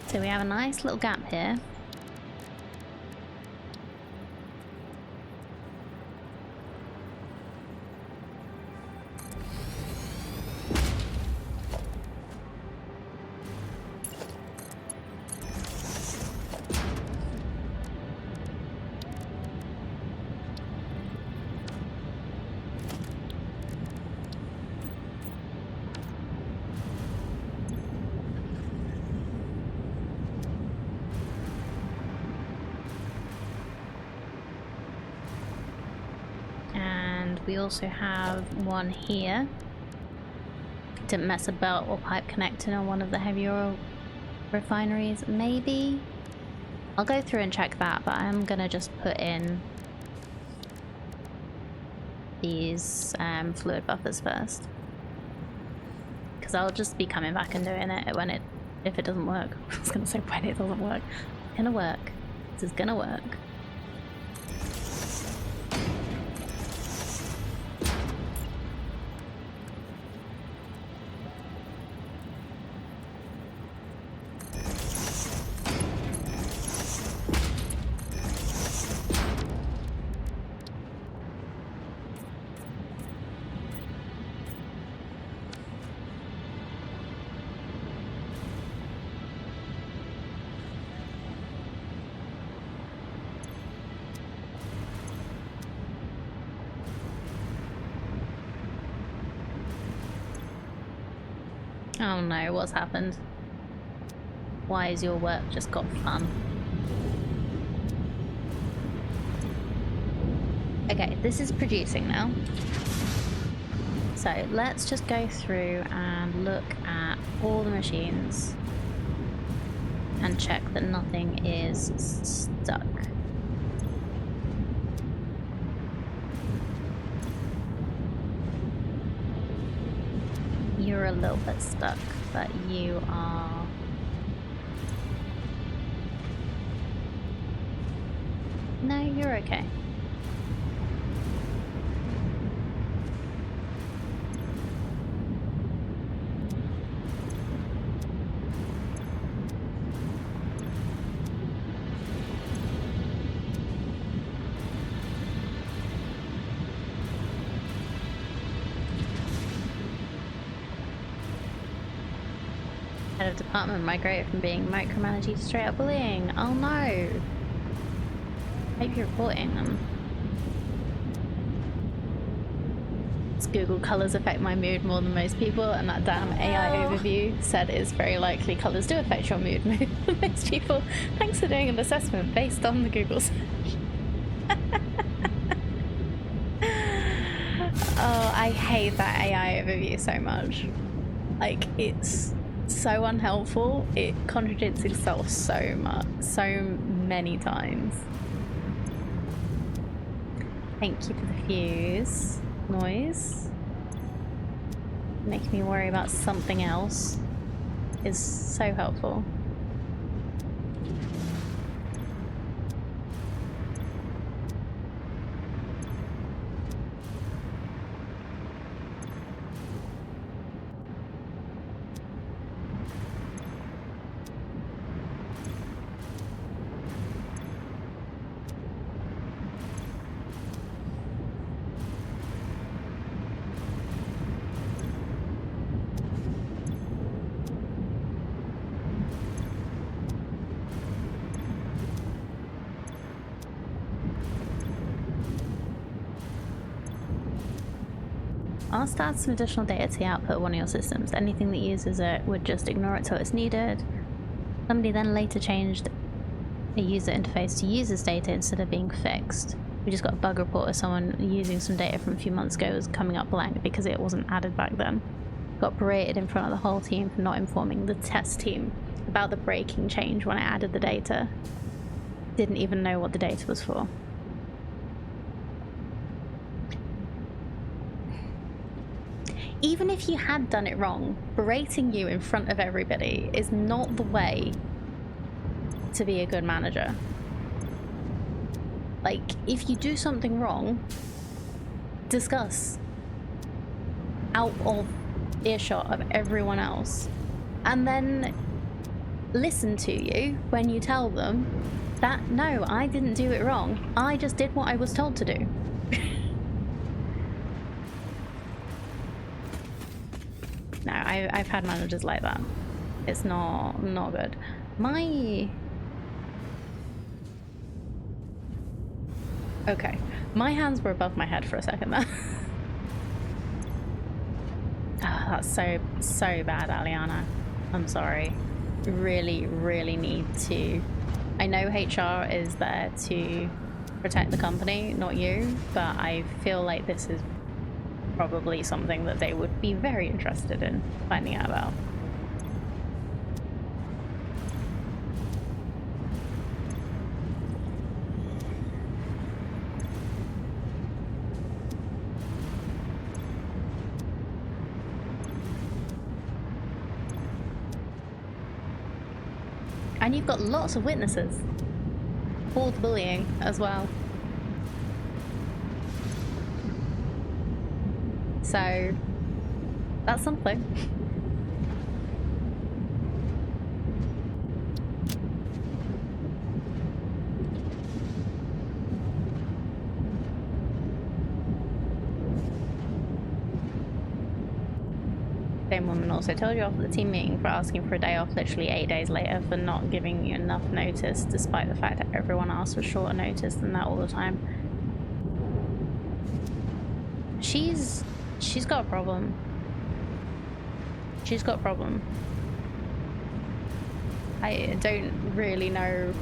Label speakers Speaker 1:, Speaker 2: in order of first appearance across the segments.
Speaker 1: So we have a nice little gap here. We also have one here. Didn't mess a belt or pipe connecting on one of the heavy oil refineries. Maybe? I'll go through and check that, but I'm gonna just put in these fluid buffers first. Because I'll just be coming back and doing it if it doesn't work. I was gonna say when it doesn't work. It's gonna work. This is gonna work. Oh no, what's happened? Why has your work just got fun? Okay, this is producing now. So let's just go through and look at all the machines and check that nothing is stuck. You're a little bit stuck, but you are... No, you're okay. Head of department migrated from being micromanaged to straight up bullying. Oh no! Hope you're reporting them. Google colours affect my mood more than most people, and that damn AI overview said it's very likely colours do affect your mood more than most people. Thanks for doing an assessment based on the Google search. Oh, I hate that AI overview so much. Like, it's so unhelpful. It contradicts itself so much, so many times. Thank you for the fuse noise. Making me worry about something else is so helpful. I'll start some additional data to the output of one of your systems. Anything that uses it would just ignore it till it's needed. Somebody then later changed a user interface to use this data instead of being fixed. We just got a bug report of someone using some data from a few months ago was coming up blank because it wasn't added back then. Got berated in front of the whole team for not informing the test team about the breaking change when I added the data. Didn't even know what the data was for. Even if you had done it wrong, berating you in front of everybody is not the way to be a good manager. Like, if you do something wrong, discuss out of earshot of everyone else. And then listen to you when you tell them that, no, I didn't do it wrong. I just did what I was told to do. No, I've had managers like that. It's not good. Okay. My hands were above my head for a second there. Oh, that's so bad, Aliana. I'm sorry. Really, really need to... I know HR is there to protect the company, not you, but I feel like this is probably something that they would be very interested in finding out about. And you've got lots of witnesses for the bullying as well. So that's something. Same woman also told you off at the team meeting for asking for a day off literally 8 days later, for not giving you enough notice, despite the fact that everyone asked for shorter notice than that all the time. She's got a problem. She's got a problem. I don't really know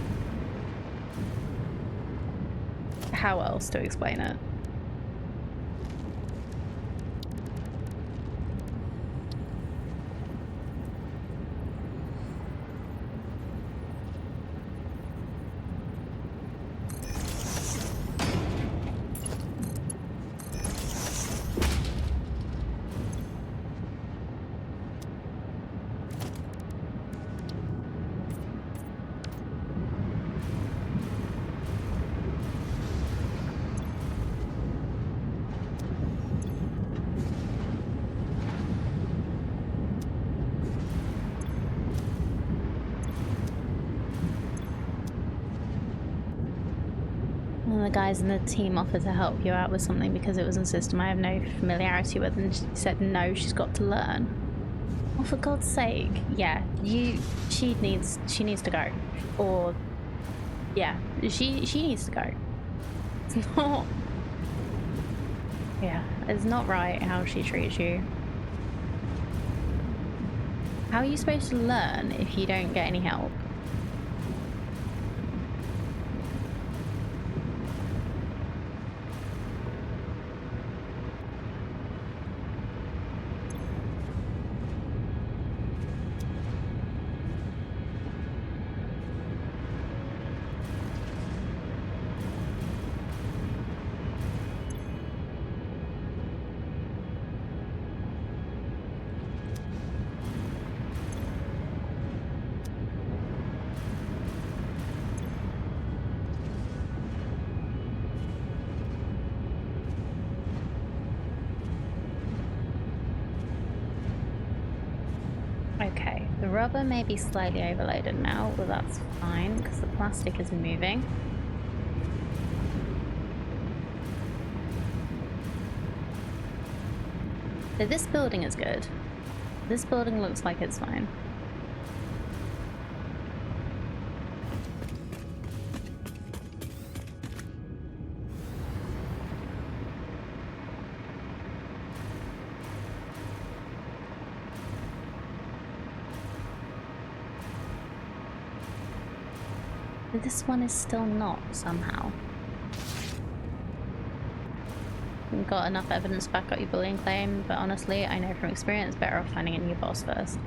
Speaker 1: how else to explain it. The guys in the team offered to help you out with something because it was in system I have no familiarity with, and she said no, she's got to learn. Oh, for God's sake. Yeah, she needs to go. Or yeah, she needs to go. It's not, yeah, it's not right how she treats you. How are you supposed to learn if you don't get any help? Okay, the rubber may be slightly overloaded now, but that's fine because the plastic is moving. So this building is good. This building looks like it's fine. This one is still not, somehow. You've got enough evidence to back up your bullying claim, but honestly, I know from experience, better off finding a new boss first.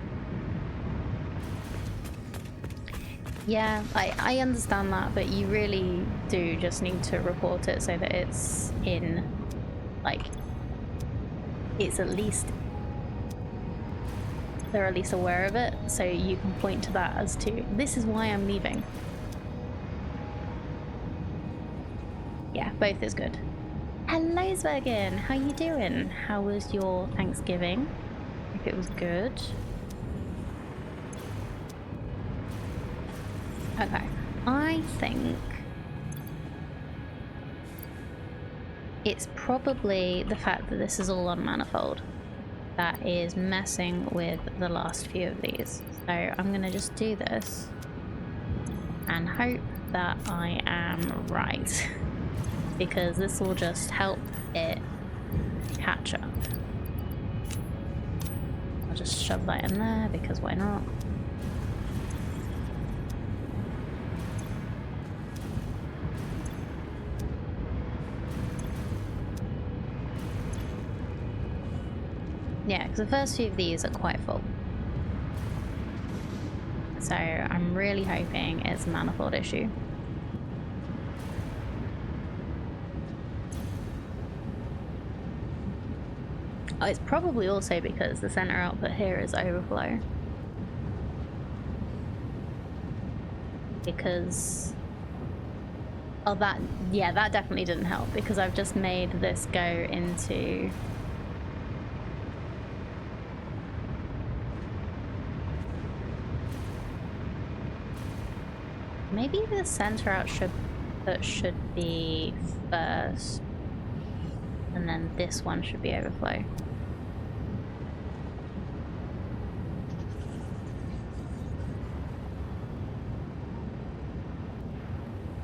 Speaker 1: Yeah, I understand that, but you really do just need to report it so that it's in, like, it's at least, they're at least aware of it, so you can point to that as to, this is why I'm leaving. Yeah, both is good. Hello, Zwergen. How you doing? How was your Thanksgiving? If it was good. Okay, I think it's probably the fact that this is all on manifold that is messing with the last few of these. So I'm gonna just do this and hope that I am right because this will just help it catch up. I'll just shove that in there because why not? Yeah, because the first few of these are quite full. So I'm really hoping it's a manifold issue. Oh, it's probably also because the center output here is overflow. Because... oh, that... yeah, that definitely didn't help because I've just made this go into... maybe the center output should be first, and then this one should be overflow.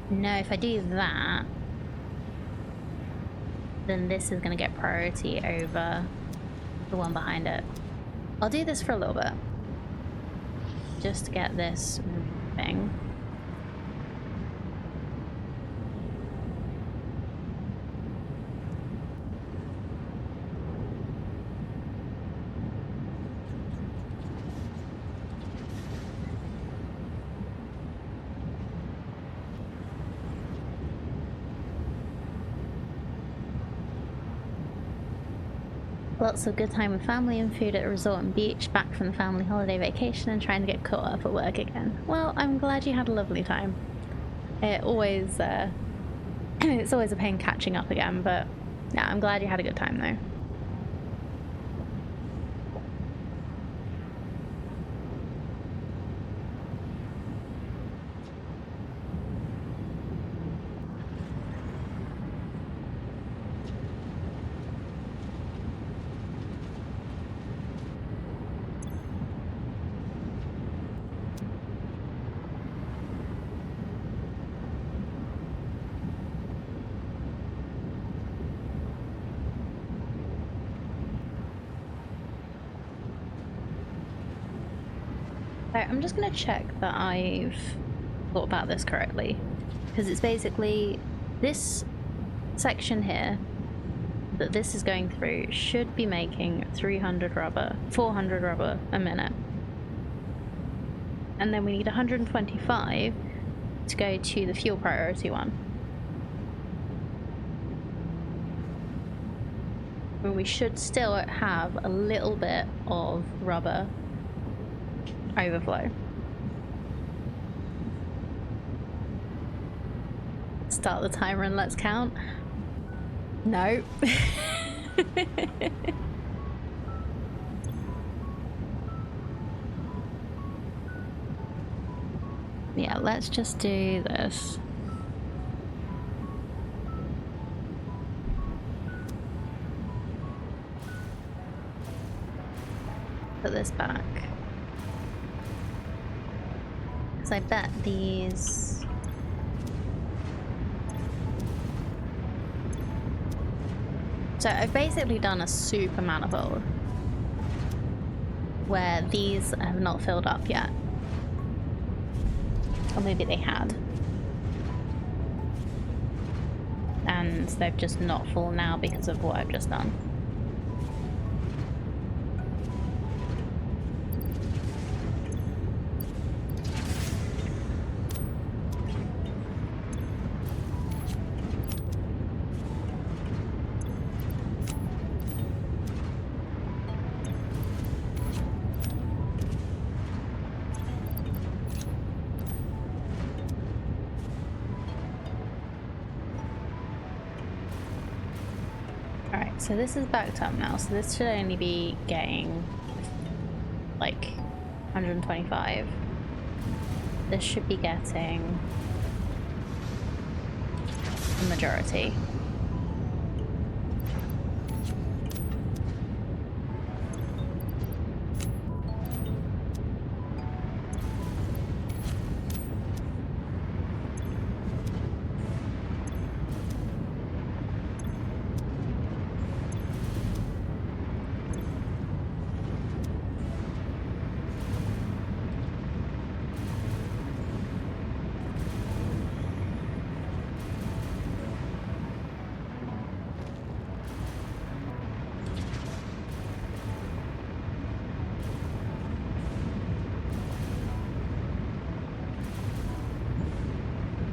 Speaker 1: No, if I do that, then this is going to get priority over the one behind it. I'll do this for a little bit, just to get this moving. Lots of good time with family and food at a resort and beach, back from the family holiday vacation and trying to get caught up at work again. Well, I'm glad you had a lovely time. It always, it's always a pain catching up again, but yeah, I'm glad you had a good time though. I'm just going to check that I've thought about this correctly, because it's basically this section here that this is going through should be making 400 rubber a minute, and then we need 125 to go to the fuel priority one. And we should still have a little bit of rubber overflow. Start the timer and let's count. No. Yeah, let's just do this. Put this back. Because I bet these... so I've basically done a super manifold where these have not filled up yet. Or maybe they had. And they've just not full now because of what I've just done. So this is backed up now, so this should only be getting like 125. this should be getting the majority.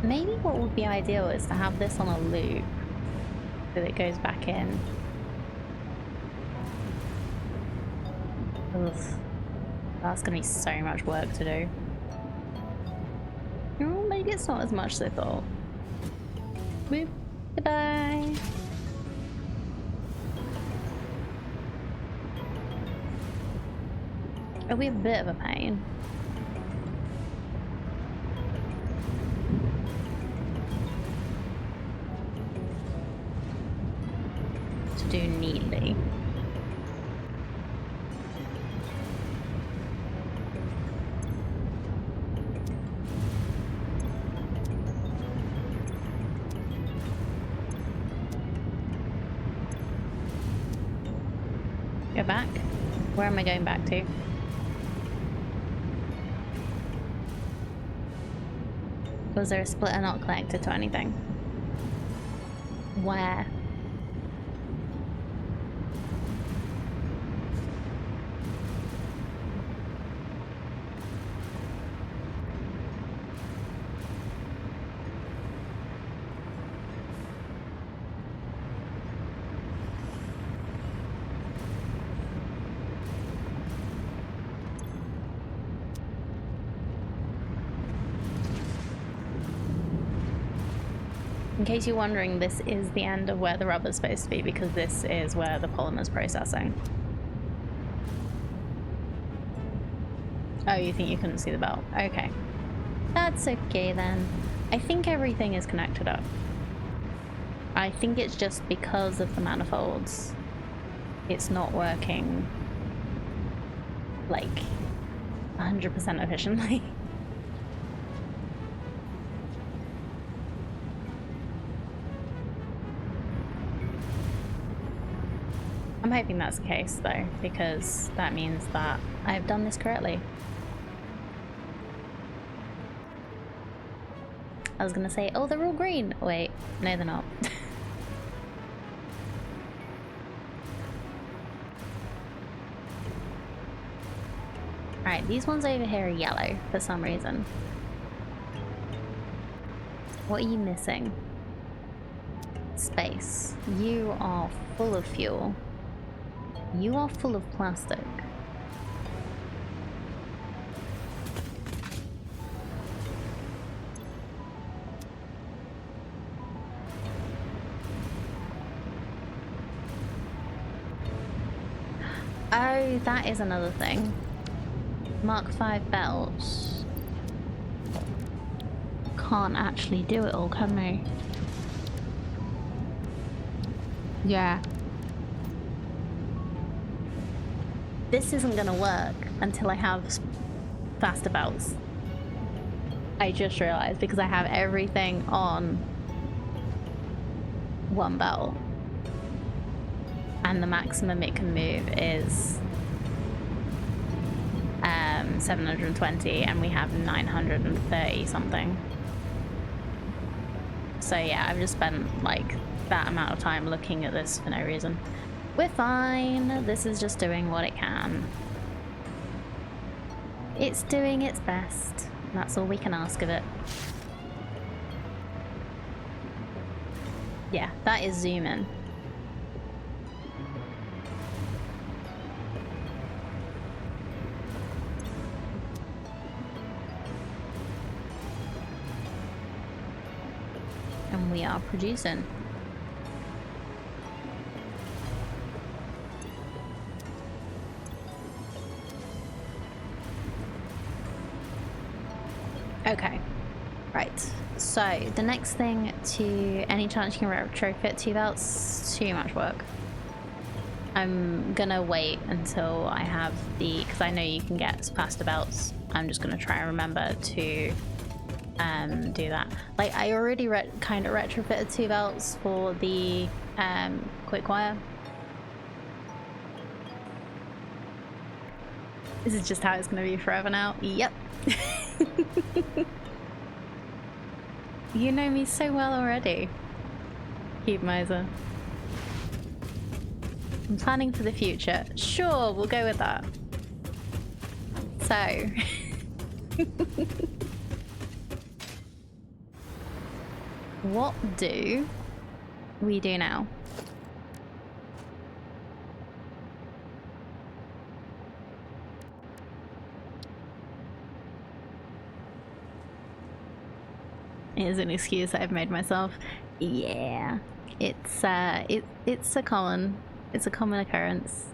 Speaker 1: Maybe what would be ideal is to have this on a loop so that it goes back in. Ugh. That's gonna be so much work to do. Oh, maybe it's not as much as I thought. Boop. Goodbye. It'll be a bit of a pain. Do neatly. Go back? Where am I going back to? Was there a splitter not connected to anything? Where? In case you're wondering, this is the end of where the rubber's supposed to be because this is where the polymer's processing. Oh, you think you couldn't see the belt? Okay. That's okay then. I think everything is connected up. I think it's just because of the manifolds. It's not working like 100% efficiently. I'm hoping that's the case though, because that means that I've done this correctly. I was gonna say, oh, they're all green. Wait, no, they're not. Alright, these ones over here are yellow for some reason. What are you missing? Space. You are full of fuel. You are full of plastic. Oh, that is another thing. Mark 5 belts can't actually do it all, can they? Yeah. This isn't gonna work until I have faster belts. I just realized because I have everything on one belt. And the maximum it can move is 720 and we have 930 something. So yeah, I've just spent like that amount of time looking at this for no reason. We're fine. This is just doing what it can. It's doing its best. That's all we can ask of it. Yeah, that is zoom in. And we are producing. Okay. Right. So the next thing to any chance you can retrofit 2 belts, too much work. I'm gonna wait until I have the, because I know you can get capacitor belts. I'm just gonna try and remember to do that. Like I already kind of retrofitted 2 belts for the quick wire. This is just how it's gonna be forever now. Yep. You know me so well already. Cube miser. I'm planning for the future. Sure, we'll go with that. So. What do we do now? It is an excuse I've made myself. Yeah. It's a common occurrence.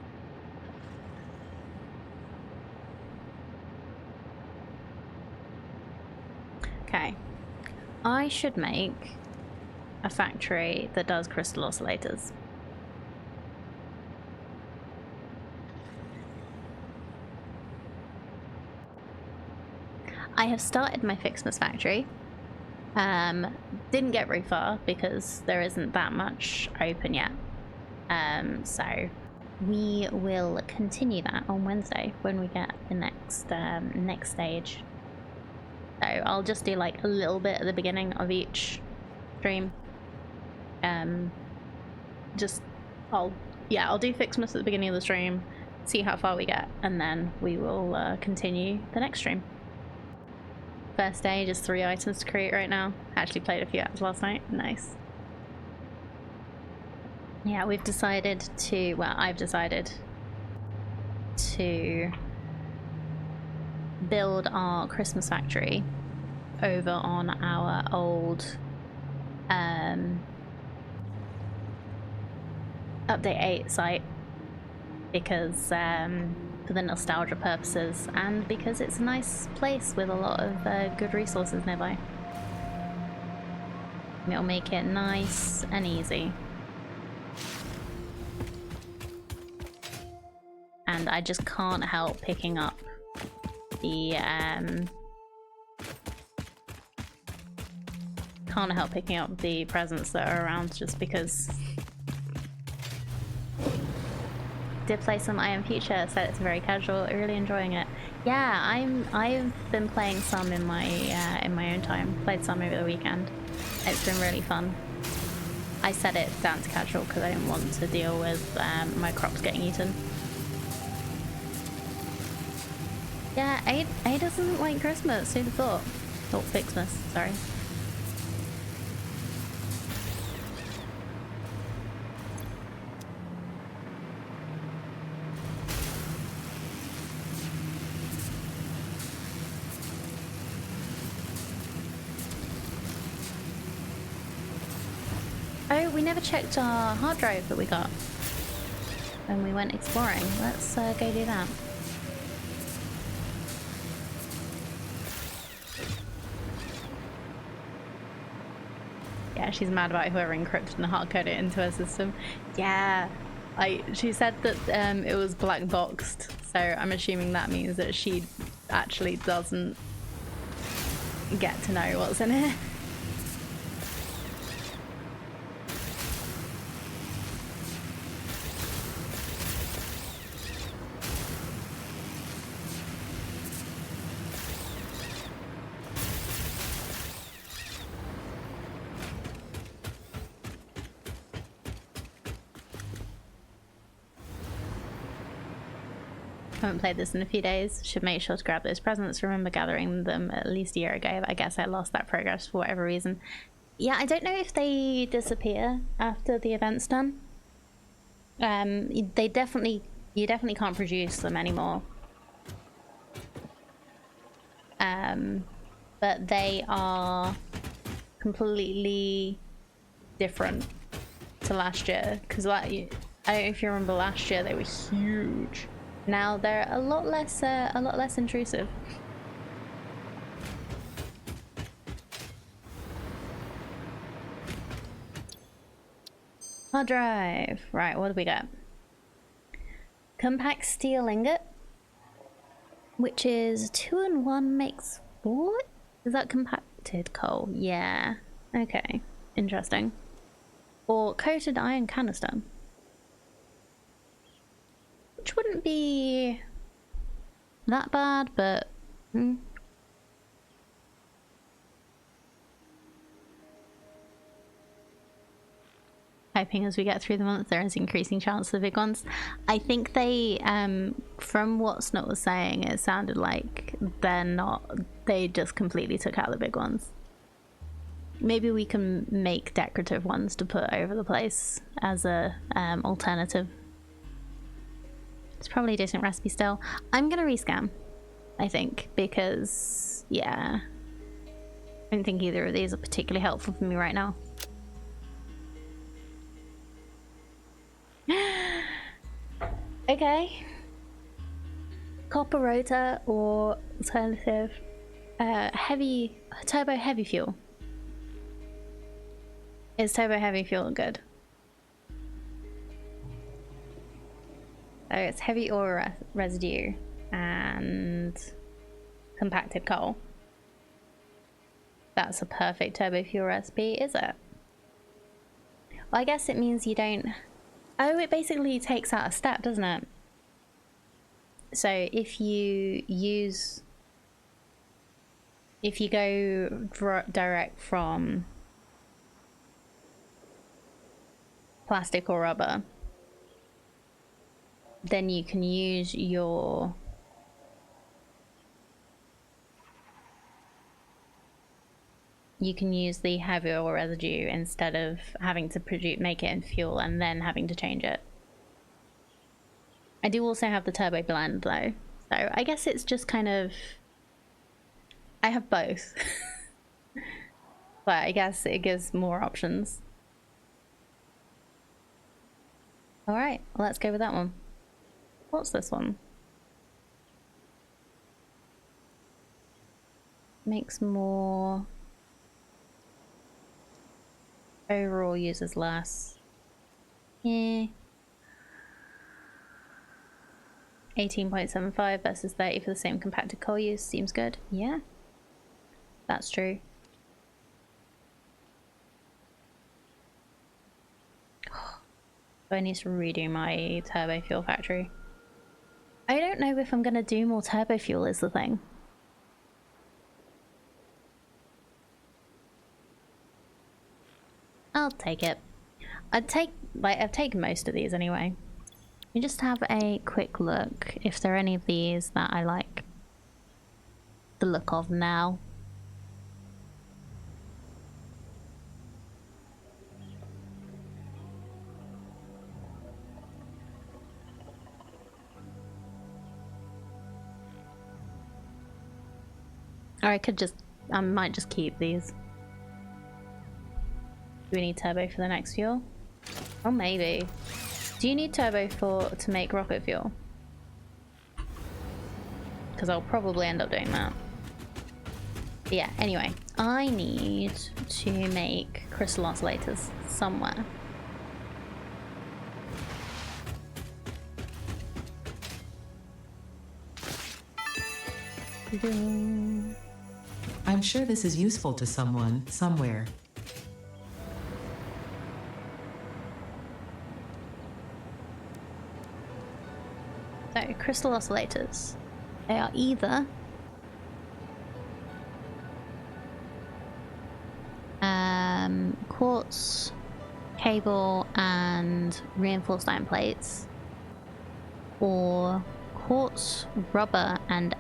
Speaker 1: Okay. I should make a factory that does crystal oscillators. I have started my Fixmas factory. Didn't get very far because there isn't that much open yet. So we will continue that on Wednesday when we get the next stage. So I'll just do like a little bit at the beginning of each stream. I'll do Fixmas at the beginning of the stream, see how far we get, and then we will continue the next stream. First day, just 3 items to create right now. Actually played a few hours last night. Nice. Yeah, we've decided to, well, I've decided to build our Christmas factory over on our old Update 8 site because for the nostalgia purposes and because it's a nice place with a lot of good resources nearby. It'll make it nice and easy. And I just can't help picking up the presents that are around just because. Did play some I Am Future, said it's very casual, really enjoying it. Yeah, I've been playing some in my own time. Played some over the weekend. It's been really fun. I set it down to casual because I didn't want to deal with my crops getting eaten. Yeah, A doesn't like Christmas, who'd have thought? Thought Fixmas, sorry. Oh, we never checked our hard drive that we got when we went exploring. Let's go do that. Yeah, she's mad about whoever encrypted and hardcoded it into her system. Yeah, she said that it was black boxed, so I'm assuming that means that she actually doesn't get to know what's in it. Haven't played this in a few days. Should make sure to grab those presents. Remember gathering them at least a year ago. I guess I lost that progress for whatever reason. Yeah, I don't know if they disappear after the event's done. You definitely can't produce them anymore. But they are completely different to last year. Because I don't know if you remember last year, they were huge. Now they're a lot less intrusive. Hard drive. Right, what do we got? Compact steel ingot, which is 2 and 1 makes 4? Is that compacted coal? Yeah. Okay. Interesting. Or coated iron canister. Which wouldn't be that bad, but... Hoping as we get through the month there is increasing chance of the big ones. I think they, from what Snot was saying, it sounded like they just completely took out the big ones. Maybe we can make decorative ones to put over the place as a alternative. It's probably a decent recipe still. I'm gonna rescan, I think, because, yeah. I don't think either of these are particularly helpful for me right now. Okay. Copper rotor or alternative turbo heavy fuel. Is turbo heavy fuel good? So it's heavy ore residue and compacted coal. That's a perfect turbo fuel recipe, is it? Well, I guess it means you don't... Oh, it basically takes out a step, doesn't it? So if you go direct from plastic or rubber, then you can use your the heavy oil residue instead of having to make it in fuel and then having to change it. I do also have the turbo blend though, so I guess it's just kind of... I have both. But I guess it gives more options. Alright, let's go with that one. What's this one? Makes more... Overall uses less. Yeah. 18.75 versus 30 for the same compacted coal use seems good. Yeah, that's true. I need to redo my turbo fuel factory. I don't know if I'm gonna do more turbo fuel is the thing. I'll take it. I've taken most of these anyway. We just have a quick look if there are any of these that I like the look of now. Or I might just keep these. Do we need turbo for the next fuel? Oh, maybe. Do you need turbo to make rocket fuel? Because I'll probably end up doing that. But yeah, anyway. I need to make crystal oscillators somewhere.
Speaker 2: I'm sure this is useful to someone, somewhere.
Speaker 1: So, crystal oscillators. They are either quartz, cable, and reinforced iron plates, or quartz, rubber, and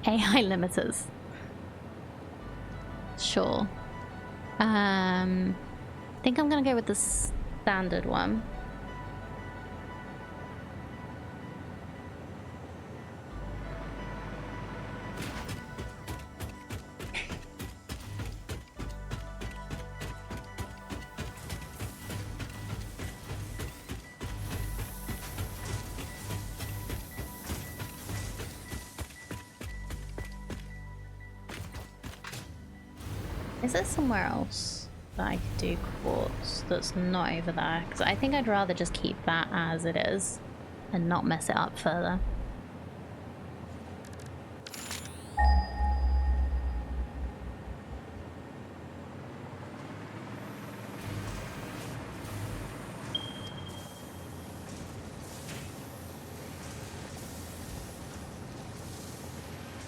Speaker 1: AI limiters. Sure. I think I'm gonna go with the standard one. Is it somewhere else? that I could do quartz that's not over there, because I think I'd rather just keep that as it is and not mess it up further.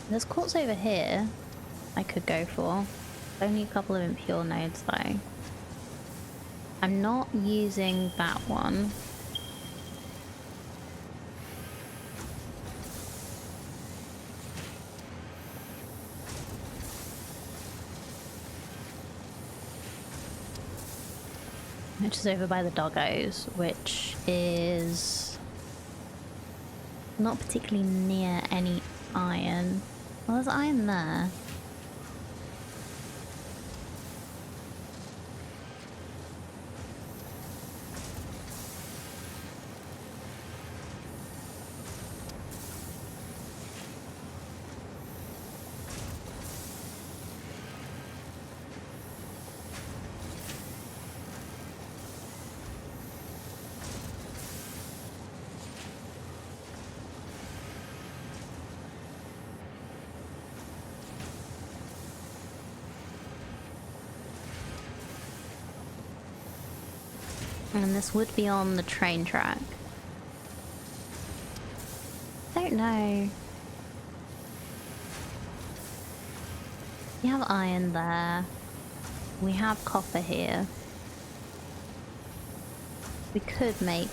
Speaker 1: There's quartz over here I could go for. Only a couple of impure nodes though. I'm not using that one. Which is over by the doggos, which is not particularly near any iron. Well, there's iron there. And this would be on the train track. Don't know. We have iron there. We have copper here. We could make...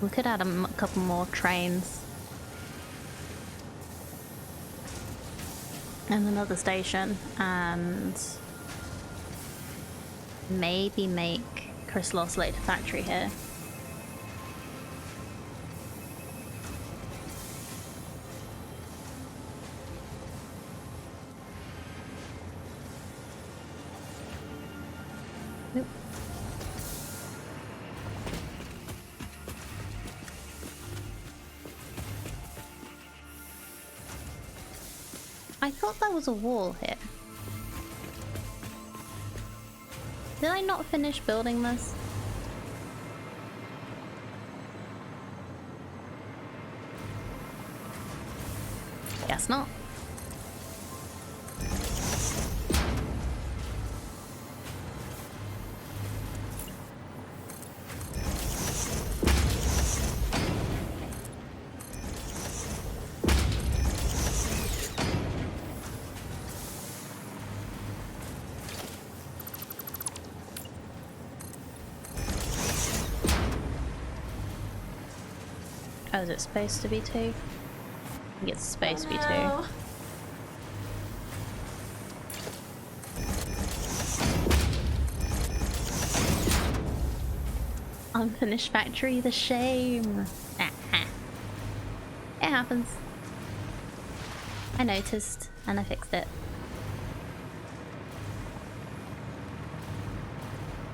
Speaker 1: We could add a couple more trains. And another station, and maybe make crystal oscillator factory here. Nope. I thought there was a wall here. Did I not finish building this? Guess not. Oh, is it supposed to be 2? I think it's supposed to be 2. Unfinished factory, the shame. It happens. I noticed and I fixed it.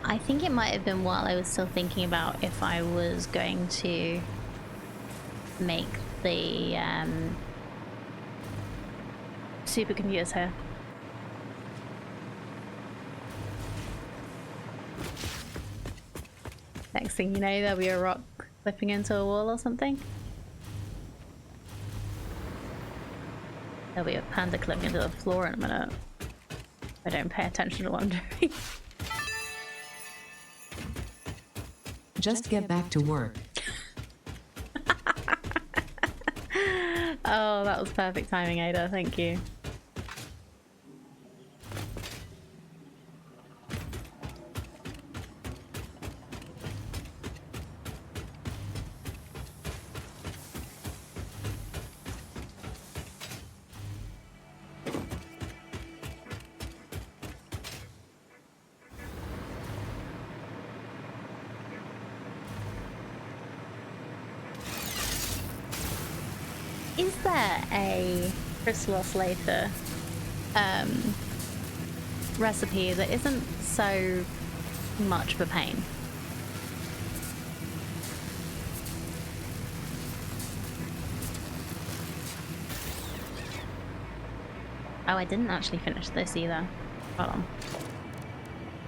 Speaker 1: I think it might have been while I was still thinking about if I was going to make the supercomputers here. Next thing you know, there'll be a rock clipping into a wall or something. There'll be a panda clipping into the floor in a minute. I don't pay attention to what I'm doing.
Speaker 2: Just get back to work.
Speaker 1: Oh, that was perfect timing, Ada. Thank you. Is there a crystal oscillator recipe that isn't so much of a pain? Oh, I didn't actually finish this either. Hold on.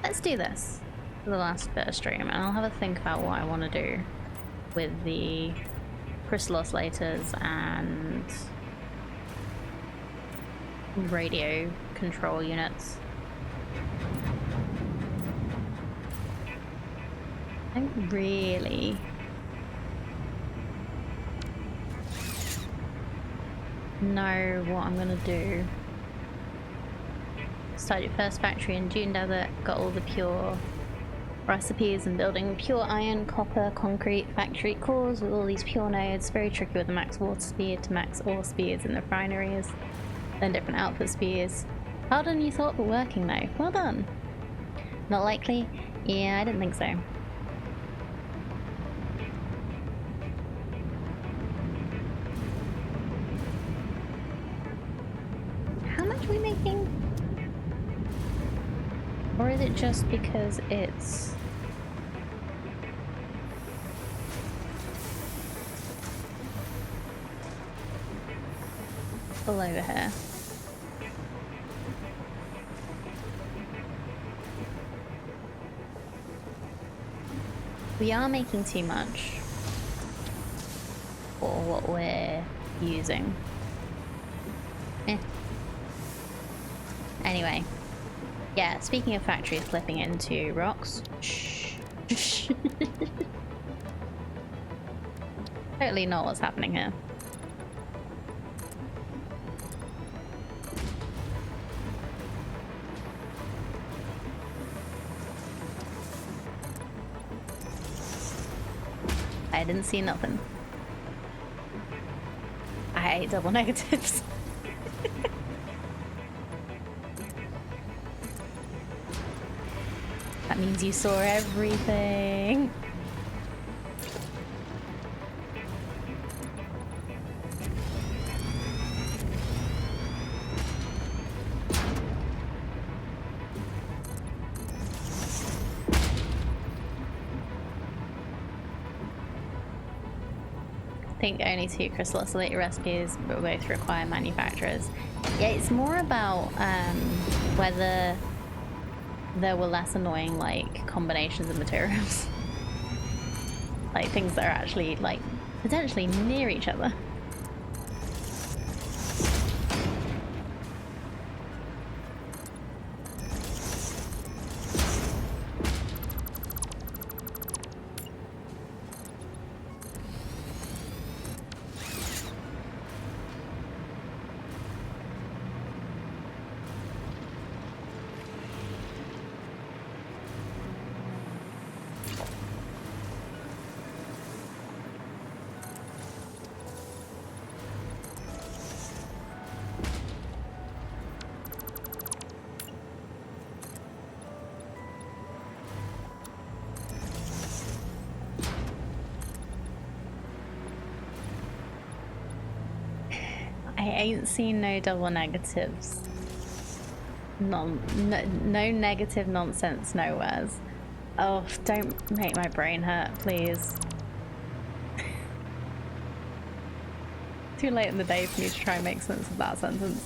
Speaker 1: Let's do this for the last bit of stream, and I'll have a think about what I want to do with the crystal oscillators and radio control units. I don't really know what I'm gonna do. Started your first factory in Dune Desert, got all the pure recipes and building pure iron, copper, concrete factory cores with all these pure nodes. Very tricky with the max water speed to max ore speeds in the refineries, then different output speeds. Harder than you thought, but working though. Well done. Not likely? Yeah, I didn't think so. How much are we making? Or is it just because it's full over here? We are making too much for what we're using. Anyway. Yeah, speaking of factories flipping into rocks. Shh. Totally not what's happening here. I didn't see nothing. I hate double negatives. That means you saw everything. I think only 2 crystal oscillator recipes, but both require manufacturers. Yeah, it's more about whether there were less annoying like combinations of materials. Like things that are actually like potentially near each other. I ain't seen no double negatives. No negative nonsense nowheres. Oh, don't make my brain hurt, please. Too late in the day for me to try and make sense of that sentence.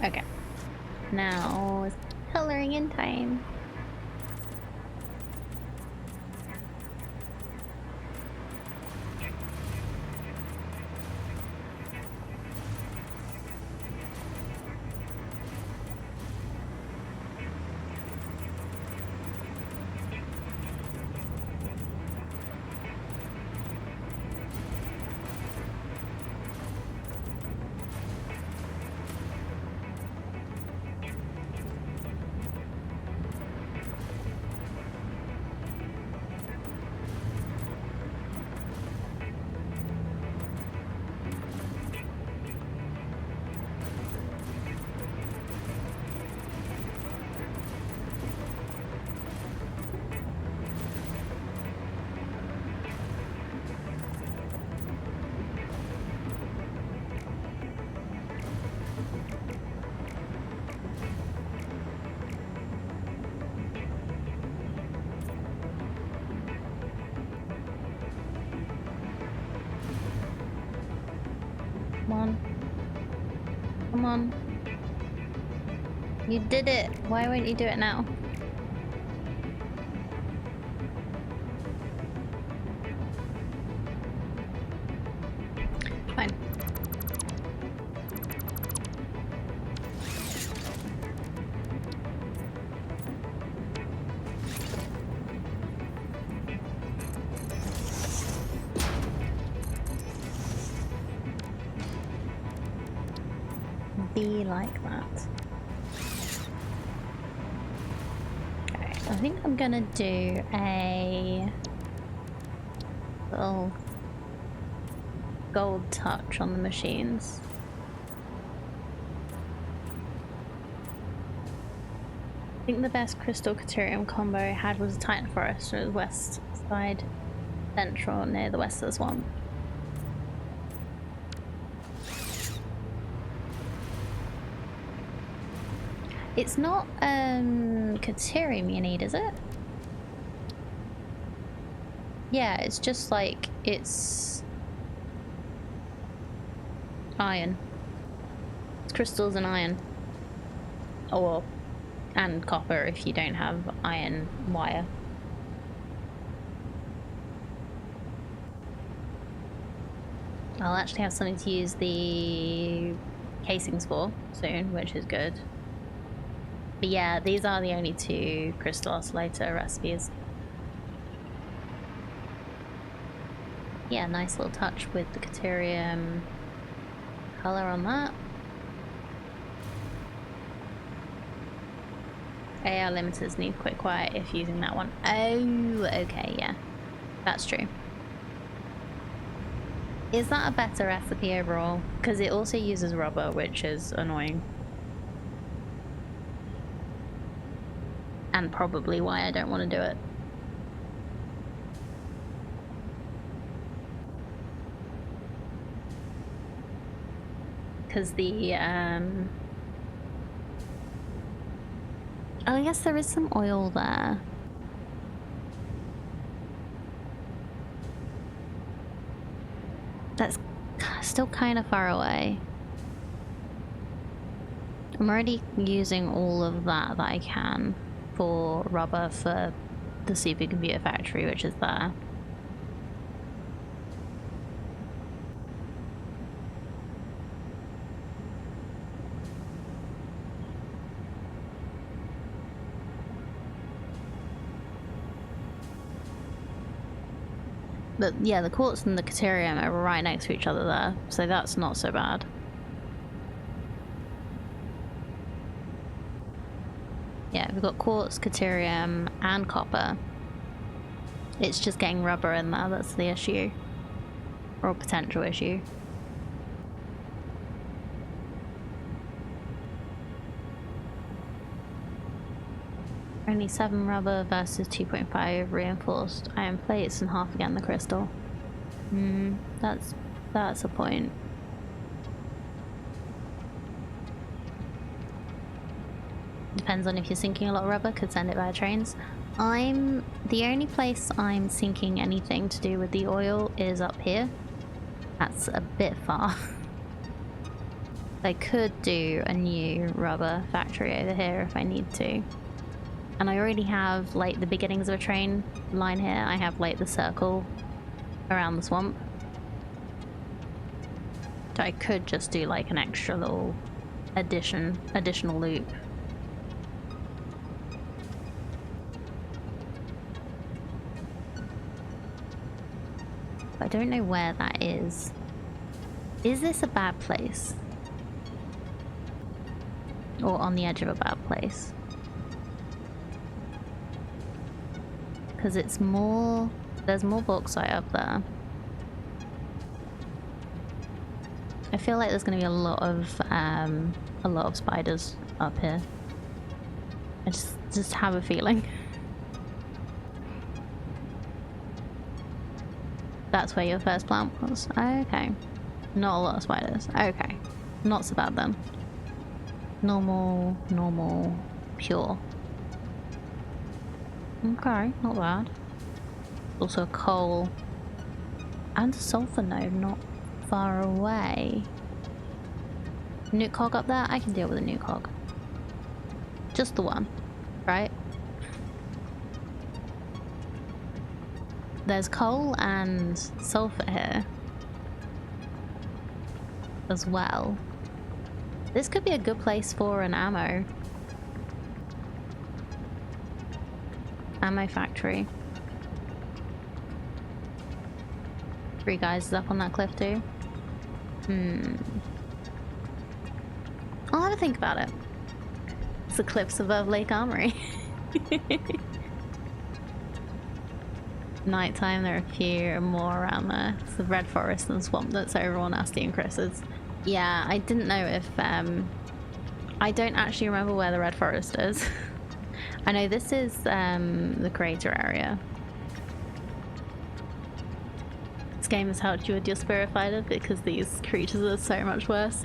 Speaker 1: Okay. Now it's coloring in time. Come on. You did it. Why won't you do it now? Fine. Be like that. Okay, I think I'm gonna do a little gold touch on the machines. I think the best crystal Caterium combo I had was a Titan Forest, or the west side central near the west of the swamp. It's not Caterium you need, is it? Yeah, it's just like, it's iron. It's crystals and iron. Or, and copper if you don't have iron wire. I'll actually have something to use the casings for soon, which is good. But yeah, these are the only two crystal oscillator recipes. Yeah, nice little touch with the Caterium color on that. AR limiters need quick quiet if using that one. Oh, okay, yeah. That's true. Is that a better recipe overall? Because it also uses rubber, which is annoying. And probably why I don't want to do it. Because the, oh, I guess there is some oil there. That's still kind of far away. I'm already using all of that I can for rubber for the supercomputer factory, which is there. But yeah, the quartz and the Caterium are right next to each other there, so that's not so bad. Yeah, we've got quartz, Caterium, and copper. It's just getting rubber in there that's the issue. Or a potential issue. Only 7 rubber versus 2.5 reinforced iron plates and half again the crystal. That's a point. Depends on if you're sinking a lot of rubber, could send it via trains. The only place I'm sinking anything to do with the oil is up here. That's a bit far. I could do a new rubber factory over here if I need to. And I already have like the beginnings of a train line here. I have like the circle around the swamp. So I could just do like an extra little additional loop. But I don't know where that is. Is this a bad place? Or on the edge of a bad place? Because it's more, there's more bauxite up there. I feel like there's going to be a lot of spiders up here. I just have a feeling. That's where your first plant was. Okay. Not a lot of spiders. Okay. Not so bad then. Normal, pure. Okay, not bad. Also a coal and a sulfur node not far away. Nuke cog up there? I can deal with a nuke cog. Just the one, right? There's coal and sulfur here as well. This could be a good place for an ammo factory. 3 guys is up on that cliff too. I'll have a think about it. It's the cliffs above Lake Armory. Nighttime, there are a few more around there. It's the red forest and swamp that's overall nasty and Chris's. Yeah, I didn't know if I don't actually remember where the red forest is. I know this is the crater area. This game has helped you with your spirit fighter because these creatures are so much worse.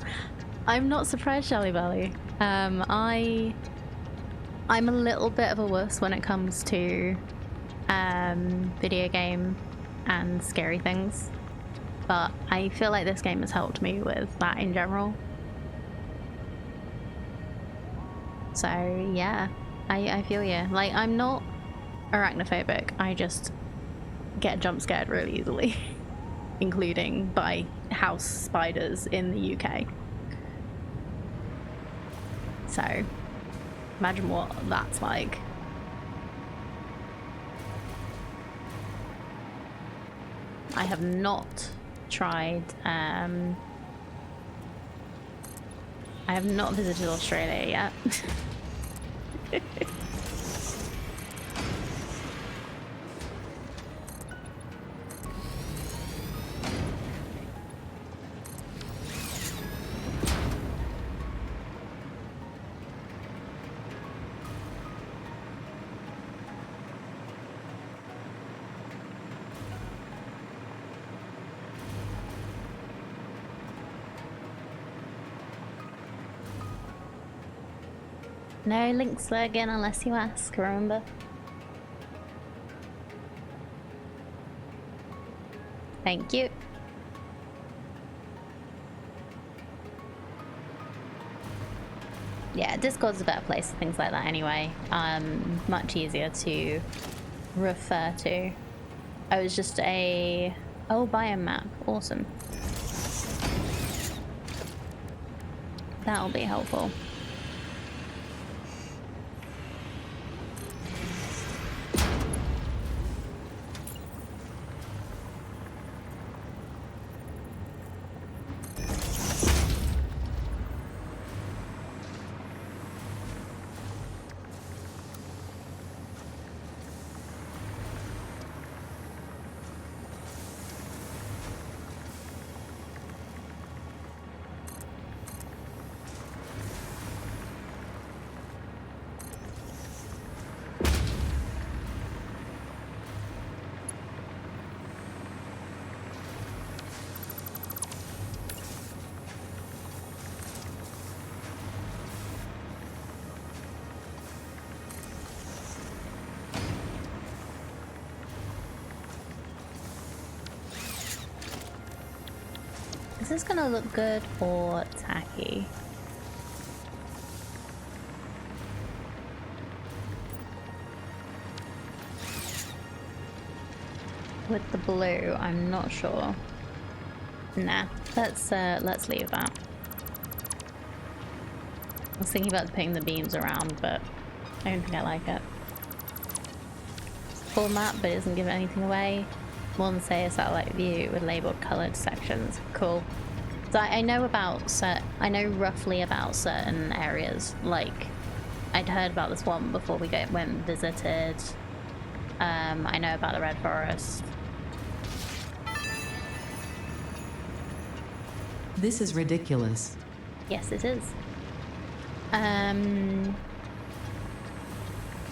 Speaker 1: I'm not surprised, Shelly Belly. I'm a little bit of a wuss when it comes to video game and scary things, but I feel like this game has helped me with that in general. So yeah, I feel you. Like, I'm not arachnophobic, I just get jump scared really easily. Including by house spiders in the UK. So imagine what that's like. I have not tried, I have not visited Australia yet. No link slurging unless you ask, remember? Thank you. Yeah, Discord's a better place for things like that anyway. Much easier to refer to. I was just a... Oh, biome map. Awesome. That'll be helpful. Is this gonna look good or tacky? With the blue, I'm not sure. Nah, let's leave that. I was thinking about putting the beams around, but I don't think I like it. It's a full map, but it doesn't give anything away. More than say a satellite view with labeled colored sections. Cool. So I know about I know roughly about certain areas. Like, I'd heard about this one before we went and visited. I know about the red forest.
Speaker 2: This is ridiculous.
Speaker 1: Yes, it is.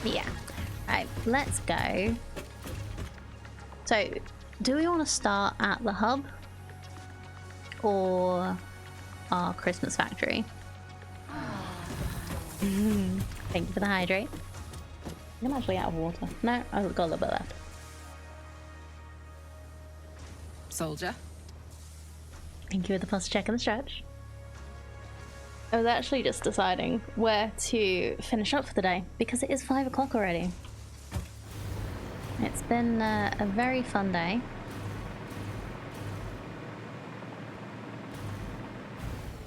Speaker 1: Yeah. Right, let's go. So, do we want to start at the hub or our Christmas factory? Thank you for the hydrate. I'm actually out of water. No, I've got a little bit left.
Speaker 3: Soldier.
Speaker 1: Thank you for the plus check and the stretch. I was actually just deciding where to finish up for the day because it is 5 o'clock already. It's been a very fun day.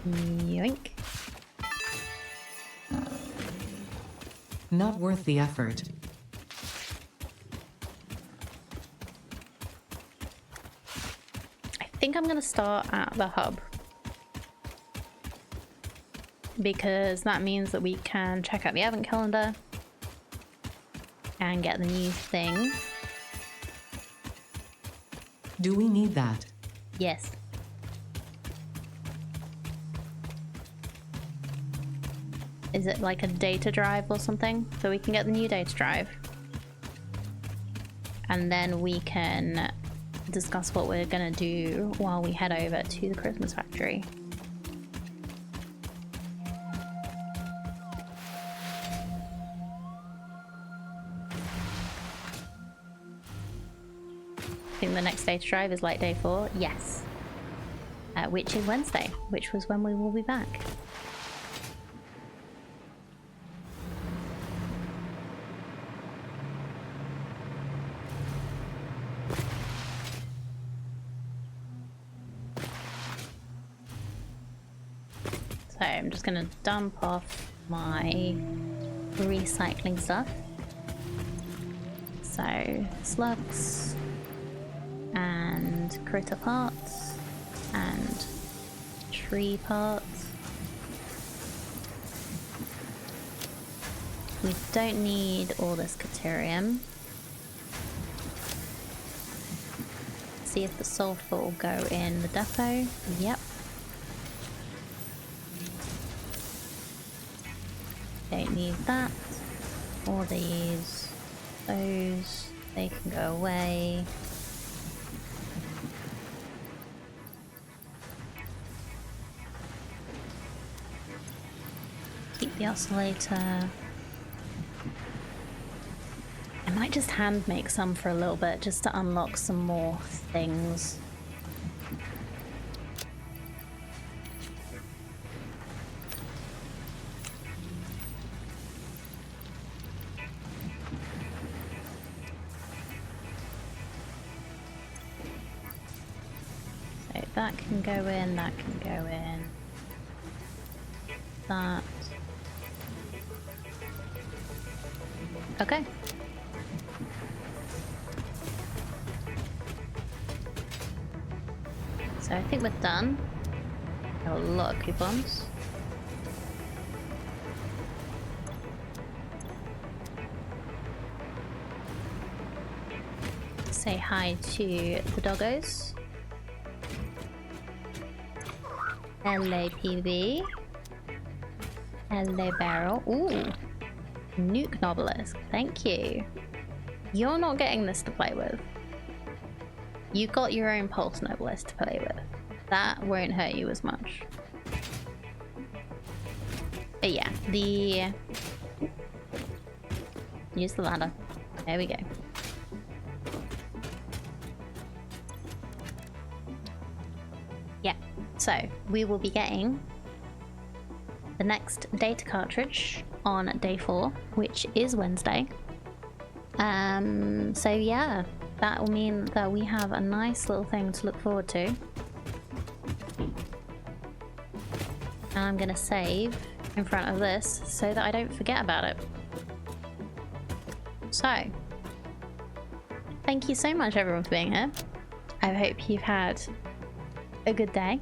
Speaker 1: Yoink.
Speaker 2: Not worth the effort.
Speaker 1: I think I'm gonna start at the hub because that means that we can check out the advent calendar and get the new thing.
Speaker 2: Do we need that?
Speaker 1: Yes. Is it like a data drive or something? So we can get the new data drive. And then we can discuss what we're gonna do while we head over to the Christmas factory. I think the next data drive is like day 4. Yes. Which is Wednesday, which was when we will be back. So I'm just gonna dump off my recycling stuff. So slugs and critter parts and tree parts. We don't need all this caterium. See if the sulfur will go in the depot. Yep. Don't need that. Or these. Those. They can go away. Keep the oscillator. I might just hand make some for a little bit just to unlock some more things. So that can go in, that can go in. That. Okay. So I think we're done. Got a lot of coupons. Say hi to the doggos. Hello, PB. Hello, Barrel. Ooh. Nuke Novelist. Thank you. You're not getting this to play with. You got your own Pulse Novelist to play with. That won't hurt you as much. But yeah, use the ladder. There we go. Yeah, so we will be getting the next data cartridge on day 4, which is Wednesday. So yeah, that will mean that we have a nice little thing to look forward to. And I'm gonna save in front of this so that I don't forget about it. So, thank you so much everyone for being here. I hope you've had a good day.